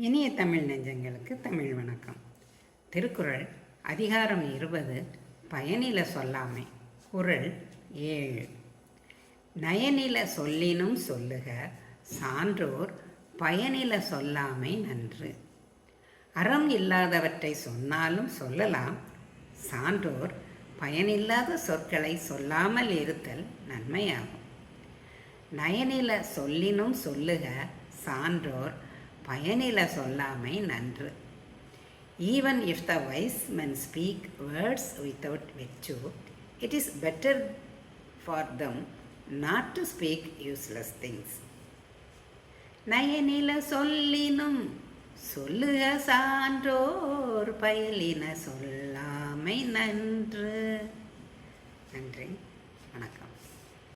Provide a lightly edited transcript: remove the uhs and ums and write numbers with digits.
இனிய தமிழ் நெஞ்சங்களுக்கு தமிழ் வணக்கம். திருக்குறள் அதிகாரம் 20 பயனில சொல்லாமை. குறள் 7. நயனில சொல்லினும் சொல்லுக சான்றோர் பயனில சொல்லாமை நன்று. அறம் இல்லாதவற்றை சொன்னாலும் சொல்லலாம். சான்றோர் பயனில்லாத சொற்களை சொல்லாமல் இருத்தல் நன்மையாகும். நயனில சொல்லினும் சொல்லுக சான்றோர் பயனில சொல்லாமை நன்று. Even if the wise men speak words without virtue, it is better for them not to speak useless things. நயனில சொல்லினும் சொல்லுக சான்றோர் பயனில சொல்லாமை நன்று. நன்றி.